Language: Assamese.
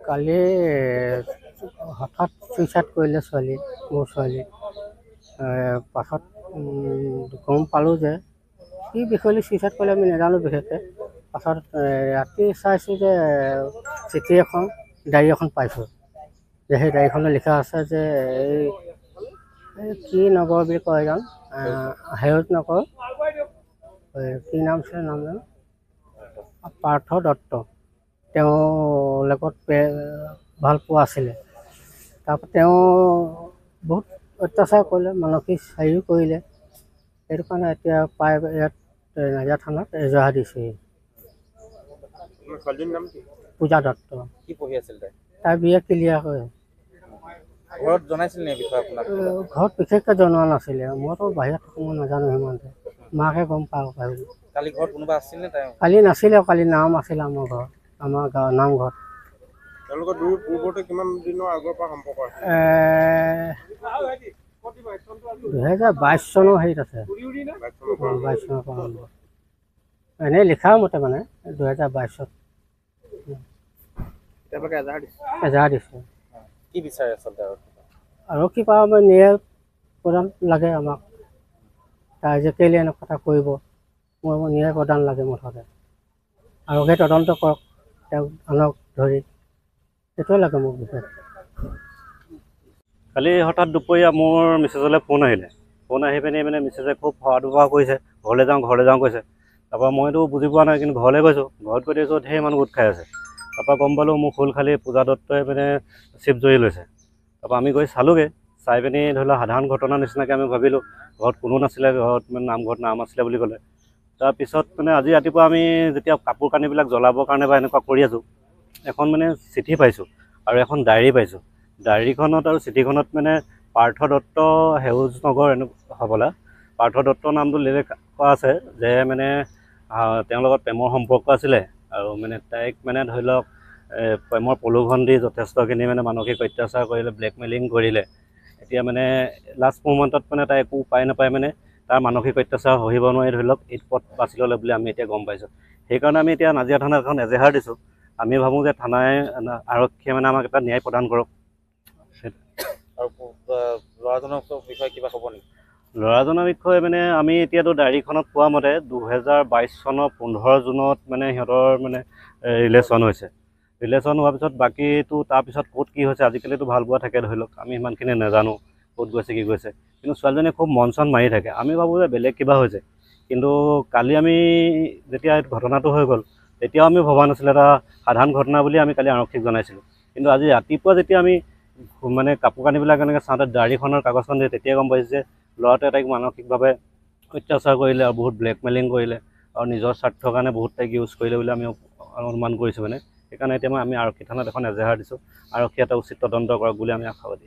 কালি হঠাৎ চুইচাইড কৰিলে ছোৱালী, মোৰ ছোৱালী। পাছত গম পালোঁ যে কি বিষয়লৈ চুইচাইড কৰিলে আমি নাজানো বিশেষকৈ। পাছত ৰাতি চাইছোঁ যে চিঠি এখন, ডায়েৰী এখন পাইছোঁ, যে সেই ডায়েৰীখনত লিখা আছে যে এই কি নগৰ বুলি কয় এজন, সেউজ নগৰ, কি নাম আছিলে নাম জানো, পাৰ্থ দত্ত, তেওঁ লগত ভাল পোৱা আছিলে। তাৰপৰা তেওঁ বহুত অত্যাচাৰ কৰিলে, মানসিক হেৰিও কৰিলে। সেইটো কাৰণে এতিয়া প্ৰায় ইয়াত নাজিৰা থানাত এজাহাৰ দিছেহি। পূজা দত্ত। কি পঢ়ি আছিল তাই? তাই বিয়ে ক্লিয়াৰ কৰে। ঘৰত জনাইছিল নে বিষয়ে আপোনাক? ঘৰত বিশেষকৈ জনোৱা নাছিলে, মইতো বাহিৰত থাকোঁ, মই নাজানো সিমানতে। মাকে গম পাওঁ পাৰিব। কালি ঘৰত কোনোবা আছিল নে তাই? কালি নাছিলে, কালি নাম আছিলে আমাৰ ঘৰত, আমাৰ গাঁৱৰ নামঘৰত। তেওঁলোকৰ পূৰ্বতে কিমান দিনৰ আগৰ পৰা সম্পৰ্ক আছে? 2022 চনৰ হেৰিত আছে, 22 চনৰ পৰা আৰম্ভ। এনেই লিখা মতে মানে 2022-ত এজাহাৰ দিছে। কি বিচাৰে আচলতে আৰক্ষী পৰা আমাৰ ন্যায় প্ৰদান লাগে আমাক। তাই যে কেলৈ এনেকুৱা কথা কৰিব, মোৰ ন্যায় প্ৰদান লাগে মুঠতে। আৰক্ষীয়ে তদন্ত কৰক, তেওঁক আনক ধৰি, সেইটোৱে লাগে মোক বিশেষ। কালি হঠাৎ দুপৰীয়া মোৰ মিছেছলৈ ফোন আহিলে। ফোন আহি পিনি মানে মিছেছে খুব সৰা দুপৰা কৰিছে, ঘৰলৈ যাওঁ কৈছে। তাৰপৰা মইতো বুজি পোৱা নাই, কিন্তু ঘৰলৈ গৈছোঁ। ঘৰত গৈ দেখিছোঁ ধেৰ মানুহ গোট খাই আছে। তাৰপৰা গম পালোঁ মোৰ খোল খালি পূজা দত্তই মানে চিপ জৰি লৈছে। তাৰপৰা আমি গৈ চালোঁগৈ, চাই পিনি ধৰি লওক সাধাৰণ ঘটনাৰ নিচিনাকৈ আমি ভাবিলোঁ। ঘৰত কোনো নাছিলে, ঘৰত মানে নামঘৰত নাম আছিলে বুলি ক'লে। তাৰপিছত মানে আজি ৰাতিপুৱা আমি যেতিয়া কাপোৰ কানিবিলাক জ্বলাবৰ কাৰণে বা এনেকুৱা কৰি আছোঁ, এখন মানে চিঠি পাইছোঁ আৰু এখন ডায়েৰী পাইছোঁ। ডায়েৰীখনত আৰু চিঠিখনত মানে পাৰ্থ দত্ত সেউজ নগৰ হ'বলা, পাৰ্থ দত্ত নামটো উল্লেখ কৰা আছে যে মানে তেওঁৰ লগত প্ৰেমৰ সম্পৰ্ক আছিলে, আৰু মানে তাইক মানে ধৰি লওক প্ৰেমৰ প্ৰলোভন দি যথেষ্টখিনি মানে মানসিক অত্যাচাৰ কৰিলে, ব্লেকমেইলিং কৰিলে। এতিয়া মানে লাষ্ট মোমেণ্টত মানে তাই একো উপায় নাপায়, মানে তাৰ মানসিক অত্যাচাৰ সহিব নোৱাৰি ধৰি লওক এইটো পথ বাছি ল'লে বুলি আমি এতিয়া গম পাইছোঁ। সেইকাৰণে আমি এতিয়া নাজিৰা থানাত এখন এজাহাৰ দিছোঁ। আমি ভাবোঁ যে আৰক্ষীয়ে মানে আমাক এটা ন্যায় প্ৰদান কৰক। আৰু ল'ৰাজনৰ বিষয়ে কিবা ক'ব নেকি? ল'ৰাজনৰ বিষয়ে মানে আমি এতিয়াতো ডায়েৰীখনত পোৱা মতে 2022 চনৰ 15 জুনত মানে সিহঁতৰ মানে ৰিলেশ্যন হৈছে। ৰিলেশ্যন হোৱাৰ পিছত বাকীটো তাৰপিছত ক'ত কি হৈছে, আজিকালিতো ভাল পোৱা থাকে ধৰি লওক, আমি সিমানখিনি নাজানো ক'ত গৈছে কি গৈছে। কিন্তু ছোৱালীজনীয়ে খুব মন চন মাৰি থাকে, আমি ভাবোঁ যে বেলেগ কিবা হৈছে। কিন্তু কালি আমি যেতিয়া ঘটনাটো হৈ গ'ল, তেতিয়াও আমি ভবা নাছিলোঁ এটা সাধাৰণ ঘটনা বুলি আমি কালি আৰক্ষীক জনাইছিলোঁ। কিন্তু আজি ৰাতিপুৱা যেতিয়া আমি মানে কাপোৰ কানিবিলাক এনেকৈ চাওঁতে ডায়েৰীখনৰ কাগজখন দিয়ে, তেতিয়াই গম পাইছোঁ যে ল'ৰাটোৱে তাইক মানসিকভাৱে অত্যাচাৰ কৰিলে আৰু বহুত ব্লেকমেইলিং কৰিলে, আৰু নিজৰ স্বাৰ্থৰ কাৰণে বহুত তাইক ইউজ কৰিলে বুলি আমি অনুমান কৰিছোঁ মানে। সেইকাৰণে এতিয়া আমি আৰক্ষী থানাত এখন এজাহাৰ দিছোঁ। আৰক্ষীয়ে এটা উচিত তদন্ত কৰক বুলি আমি আশাবাদী।